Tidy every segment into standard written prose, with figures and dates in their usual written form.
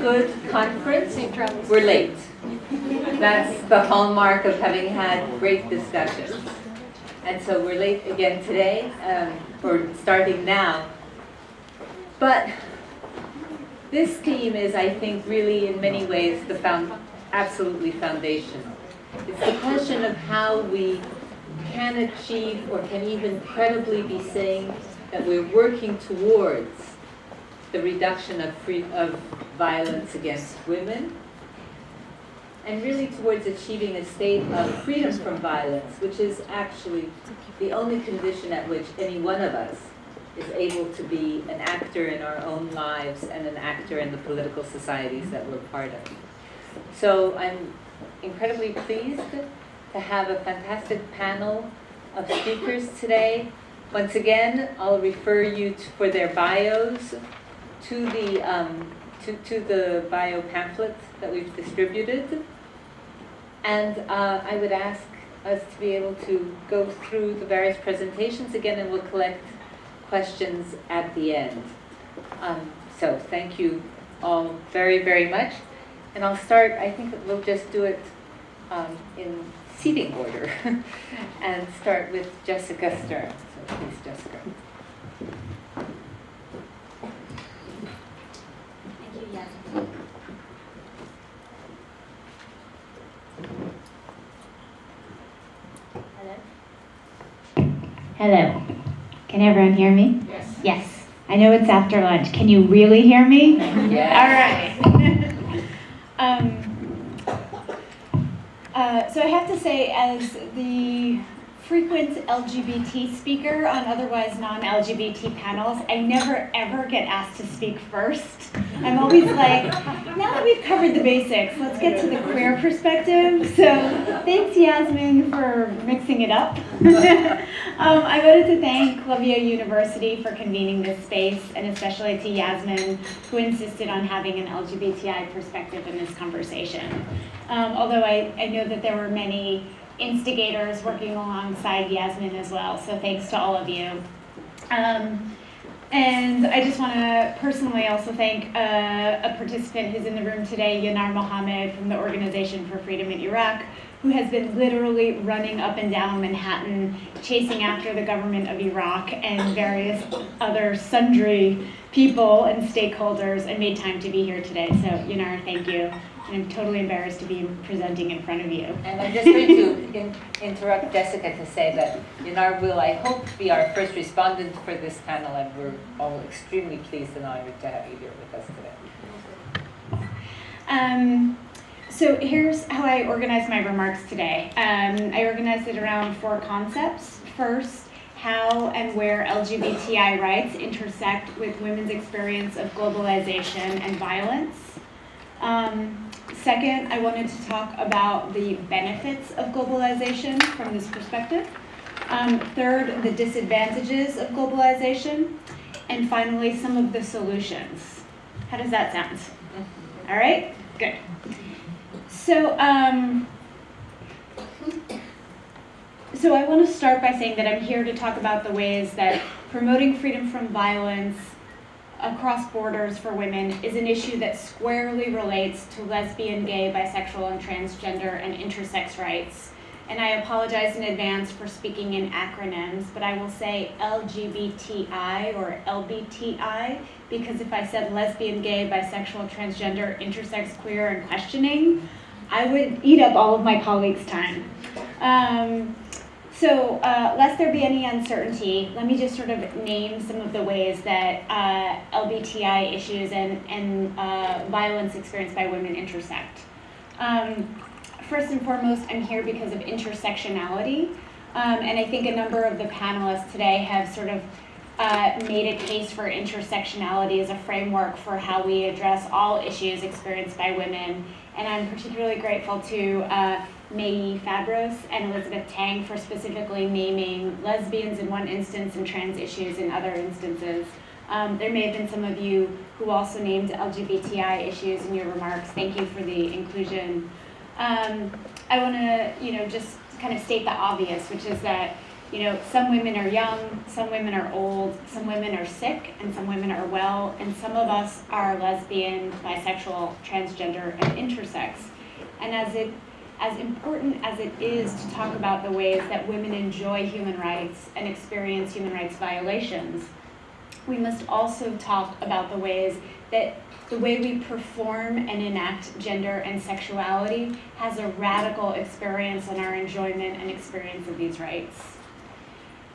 good conference, we're late. That's the hallmark of having had great discussions. And so we're late again today, or starting now. But this theme is, I think, really in many ways absolutely foundational. It's the question of how we can achieve or can even credibly be saying that we're working towards the reduction of violence against women, and really towards achieving a state of freedom from violence, which is actually the only condition at which any one of us is able to be an actor in our own lives and an actor in the political societies that we're part of. So I'm incredibly pleased to have a fantastic panel of speakers today. Once again, I'll refer you for their bios to the bio pamphlet that we've distributed. And I would ask us to be able to go through the various presentations again, and we'll collect questions at the end. So thank you all very, very much. And I'll start, I think we'll just do it in seating order and start with Jessica Stern. So please, Jessica. Thank you, Yasmin. Hello. Can everyone hear me? Yes. Yes. I know it's after lunch. Can you really hear me? Yes. All right. So I have to say, as the frequent LGBT speaker on otherwise non-LGBT panels, I never ever get asked to speak first. I'm always like, now that we've covered the basics, let's get to the queer perspective. So thanks, Yasmin, for mixing it up. I wanted to thank Columbia University for convening this space, and especially to Yasmin, who insisted on having an LGBTI perspective in this conversation. Although I know that there were many instigators working alongside Yasmin as well, so thanks to all of you. And I just want to personally also thank a participant who's in the room today, Yanar Mohammed from the Organization for Freedom in Iraq, who has been literally running up and down Manhattan, chasing after the government of Iraq and various other sundry people and stakeholders, and made time to be here today. So Yanar, thank you. I'm totally embarrassed to be presenting in front of you. And I'm just going to interrupt Jessica to say that Yanar will, I hope, be our first respondent for this panel, and we're all extremely pleased and honored to have you here with us today. So here's how I organized my remarks today. I organized it around 4 concepts. First, how and where LGBTI rights intersect with women's experience of globalization and violence. Second, I wanted to talk about the benefits of globalization from this perspective. Third, the disadvantages of globalization. And finally, some of the solutions. How does that sound? All right, good. So I want to start by saying that I'm here to talk about the ways that promoting freedom from violence across borders for women is an issue that squarely relates to lesbian, gay, bisexual, and transgender and intersex rights. And I apologize in advance for speaking in acronyms, but I will say LGBTI or LBTI, because if I said lesbian, gay, bisexual, transgender, intersex, queer, and questioning, I would eat up all of my colleagues' time. So lest there be any uncertainty, let me just sort of name some of the ways that LBTI issues and violence experienced by women intersect. First and foremost, I'm here because of intersectionality, and I think a number of the panelists today have sort of made a case for intersectionality as a framework for how we address all issues experienced by women. And I'm particularly grateful to May Fabros and Elizabeth Tang for specifically naming lesbians in one instance and trans issues in other instances. There may have been some of you who also named LGBTI issues in your remarks. Thank you for the inclusion. I want to, just kind of state the obvious, which is that some women are young, some women are old, some women are sick, and some women are well, and some of us are lesbian, bisexual, transgender, and intersex. And as important as it is to talk about the ways that women enjoy human rights and experience human rights violations, we must also talk about the ways that the way we perform and enact gender and sexuality has a radical experience in our enjoyment and experience of these rights.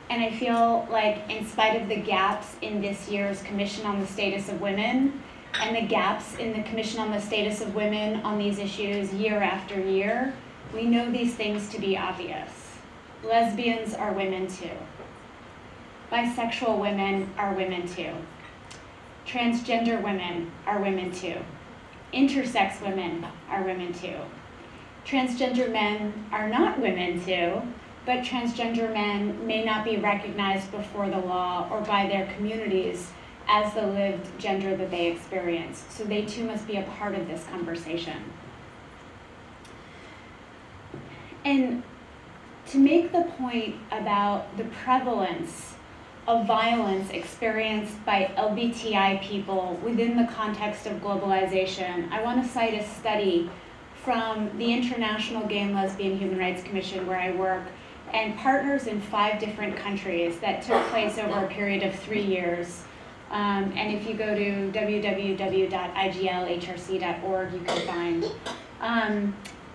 And I feel like in spite of the gaps in this year's Commission on the Status of Women and the gaps in the Commission on the Status of Women on these issues year after year, we know these things to be obvious. Lesbians are women too. Bisexual women are women too. Transgender women are women too. Intersex women are women too. Transgender men are not women too, but transgender men may not be recognized before the law or by their communities as the lived gender that they experience. So they too must be a part of this conversation. And to make the point about the prevalence of violence experienced by LGBTI people within the context of globalization, I want to cite a study from the International Gay and Lesbian Human Rights Commission, where I work, and partners in 5 different countries that took place over a period of 3 years. And if you go to www.iglhrc.org, you can find.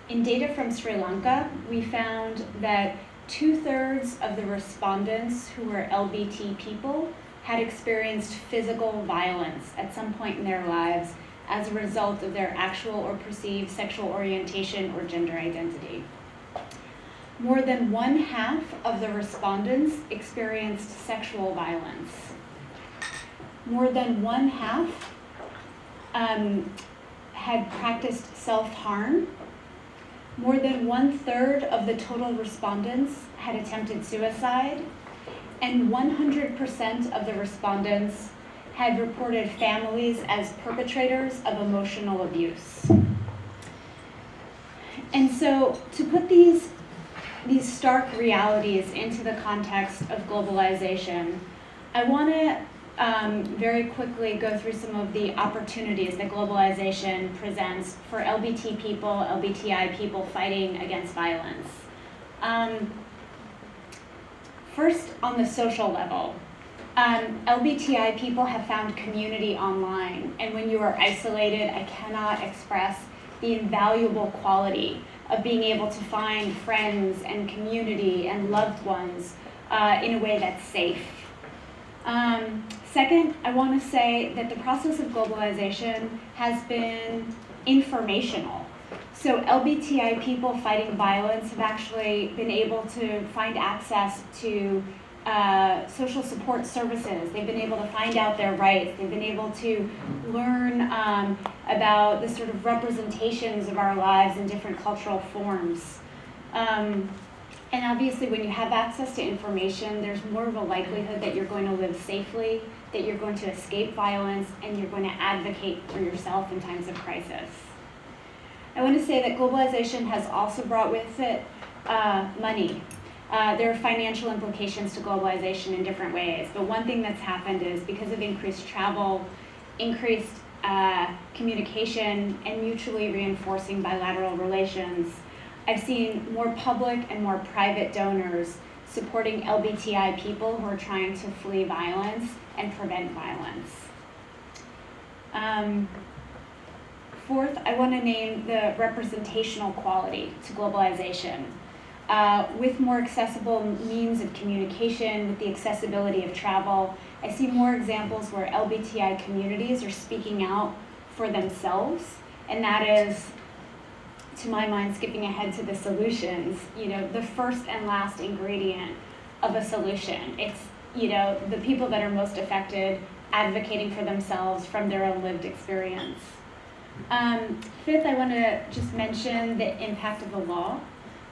In data from Sri Lanka, we found that 2/3 of the respondents who were LGBT people had experienced physical violence at some point in their lives as a result of their actual or perceived sexual orientation or gender identity. More than 1/2 of the respondents experienced sexual violence. More than 1/2 had practiced self-harm. More than 1/3 of the total respondents had attempted suicide, and 100% of the respondents had reported families as perpetrators of emotional abuse. And so to put these stark realities into the context of globalization, I want to very quickly go through some of the opportunities that globalization presents for LGBTI people fighting against violence. First, on the social level, LGBTI people have found community online, and when you are isolated, I cannot express the invaluable quality of being able to find friends and community and loved ones in a way that's safe. Second, I want to say that the process of globalization has been informational. So LGBTI people fighting violence have actually been able to find access to social support services. They've been able to find out their rights. They've been able to learn about the sort of representations of our lives in different cultural forms. And obviously, when you have access to information, there's more of a likelihood that you're going to live safely, that you're going to escape violence, and you're going to advocate for yourself in times of crisis. I want to say that globalization has also brought with it money. There are financial implications to globalization in different ways, but one thing that's happened is because of increased travel, increased communication, and mutually reinforcing bilateral relations, I've seen more public and more private donors supporting LGBTI people who are trying to flee violence and prevent violence. Fourth, I want to name the representational quality to globalization. With more accessible means of communication, with the accessibility of travel, I see more examples where LGBTI communities are speaking out for themselves, and that is, to my mind, skipping ahead to the solutions, the first and last ingredient of a solution. It's, the people that are most affected advocating for themselves from their own lived experience. Fifth, I want to just mention the impact of the law.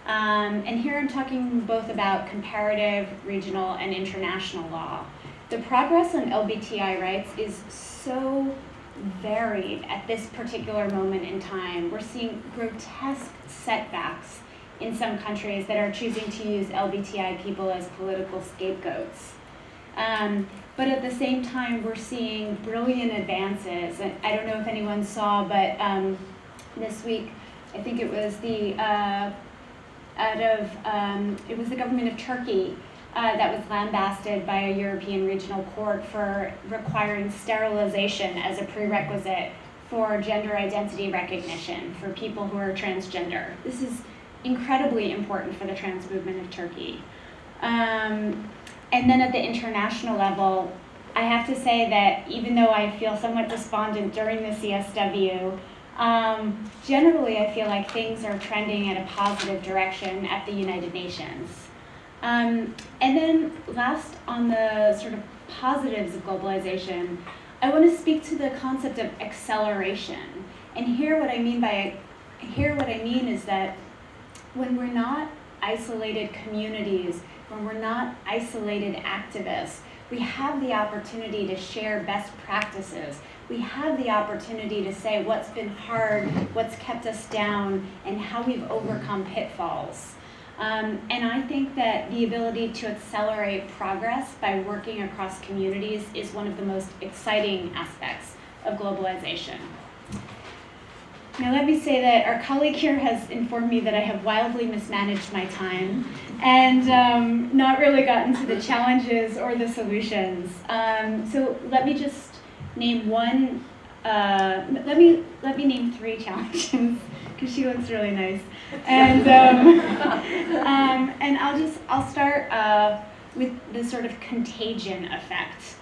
And here I'm talking both about comparative, regional, and international law. The progress on LGBTI rights is so varied at this particular moment in time. We're seeing grotesque setbacks in some countries that are choosing to use LGBTI people as political scapegoats. But at the same time, we're seeing brilliant advances. I don't know if anyone saw, but this week, I think it was the government of Turkey that was lambasted by a European regional court for requiring sterilization as a prerequisite for gender identity recognition for people who are transgender. This is incredibly important for the trans movement of Turkey. And then at the international level, I have to say that even though I feel somewhat despondent during the CSW, generally I feel like things are trending in a positive direction at the United Nations. And then last, on the sort of positives of globalization, I want to speak to the concept of acceleration. And here what I mean is that when we're not isolated communities, when we're not isolated activists, we have the opportunity to share best practices. We have the opportunity to say what's been hard, what's kept us down, and how we've overcome pitfalls. And I think that the ability to accelerate progress by working across communities is one of the most exciting aspects of globalization. Now let me say that our colleague here has informed me that I have wildly mismanaged my time and not really gotten to the challenges or the solutions. So let me just name one, let me name 3 challenges because she looks really nice. And and I'll start with the sort of contagion effect.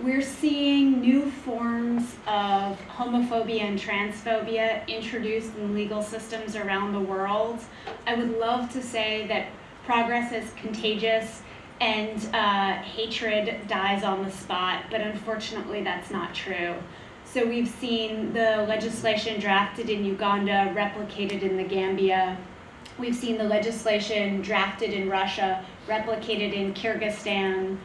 We're seeing new forms of homophobia and transphobia introduced in legal systems around the world. I would love to say that progress is contagious and hatred dies on the spot, but unfortunately that's not true. So we've seen the legislation drafted in Uganda replicated in the Gambia. We've seen the legislation drafted in Russia replicated in Kyrgyzstan.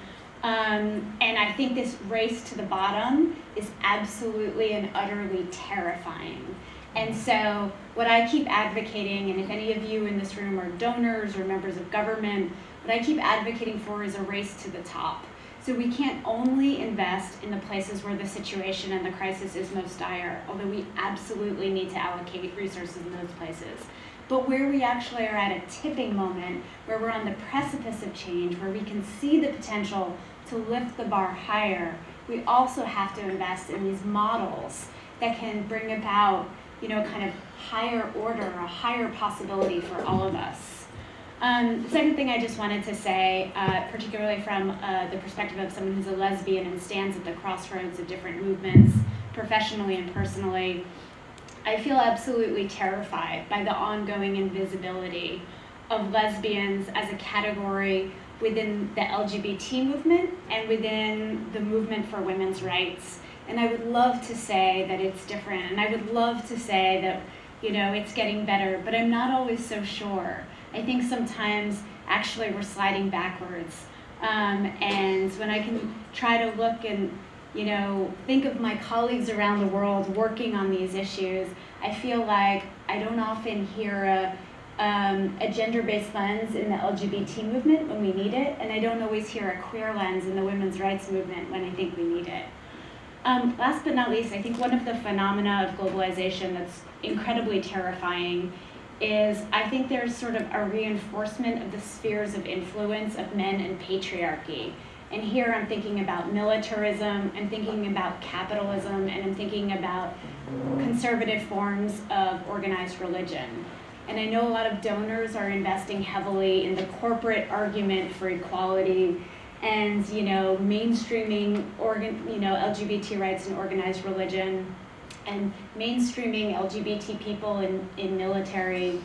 And I think this race to the bottom is absolutely and utterly terrifying. And so what I keep advocating, and if any of you in this room are donors or members of government, what I keep advocating for is a race to the top. So we can't only invest in the places where the situation and the crisis is most dire, although we absolutely need to allocate resources in those places. But where we actually are at a tipping moment, where we're on the precipice of change, where we can see the potential to lift the bar higher, we also have to invest in these models that can bring about, kind of higher order, a higher possibility for all of us. The second thing I just wanted to say, particularly from the perspective of someone who's a lesbian and stands at the crossroads of different movements, professionally and personally, I feel absolutely terrified by the ongoing invisibility of lesbians as a category within the LGBT movement and within the movement for women's rights. And I would love to say that it's different, and I would love to say that, it's getting better, but I'm not always so sure. I think sometimes actually we're sliding backwards. And when I can try to look and, think of my colleagues around the world working on these issues, I feel like I don't often hear a gender-based lens in the LGBT movement when we need it, and I don't always hear a queer lens in the women's rights movement when I think we need it. Last but not least, I think one of the phenomena of globalization that's incredibly terrifying is I think there's sort of a reinforcement of the spheres of influence of men and patriarchy. And here I'm thinking about militarism, I'm thinking about capitalism, and I'm thinking about conservative forms of organized religion. And I know a lot of donors are investing heavily in the corporate argument for equality and, mainstreaming LGBT rights and organized religion, and mainstreaming LGBT people in military,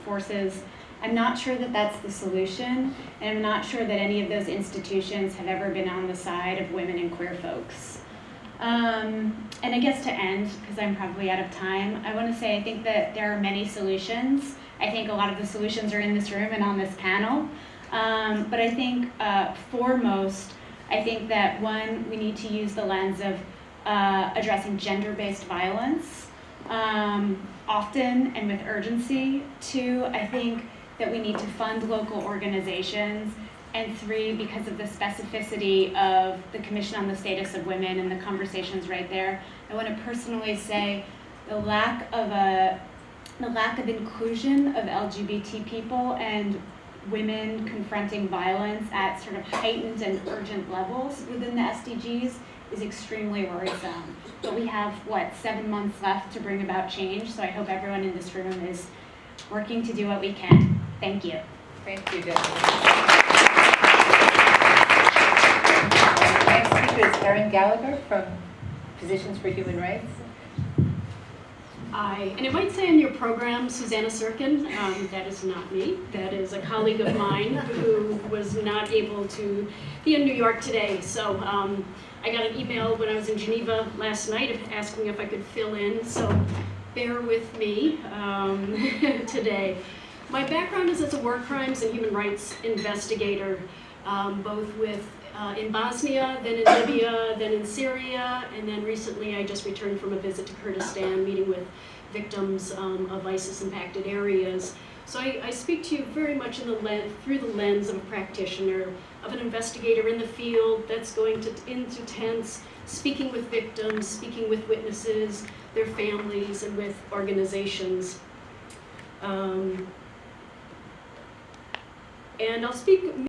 forces. I'm not sure that that's the solution, and I'm not sure that any of those institutions have ever been on the side of women and queer folks. And I guess to end, because I'm probably out of time, I want to say I think that there are many solutions. I think a lot of the solutions are in this room and on this panel. But I think foremost, I think that one, we need to use the lens of addressing gender-based violence. often and with urgency. 2, I think that we need to fund local organizations. And 3, because of the specificity of the Commission on the Status of Women and the conversations right there, I want to personally say the lack of inclusion of LGBT people and women confronting violence at sort of heightened and urgent levels within the SDGs is extremely worrisome. But we have, 7 months left to bring about change, so I hope everyone in this room is working to do what we can. Thank you. Thank you, Debbie. Next speaker is Erin Gallagher from Physicians for Human Rights. And it might say in your program, Susanna Sirkin. That is not me. That is a colleague of mine who was not able to be in New York today. So I got an email when I was in Geneva last night asking if I could fill in. So bear with me today. My background is as a war crimes and human rights investigator, both in Bosnia, then in Libya, then in Syria, and then recently I just returned from a visit to Kurdistan, meeting with victims of ISIS-impacted areas. So I speak to you very much through the lens of a practitioner, of an investigator in the field that's going into tents, speaking with victims, speaking with witnesses, their families, and with organizations. And I'll speak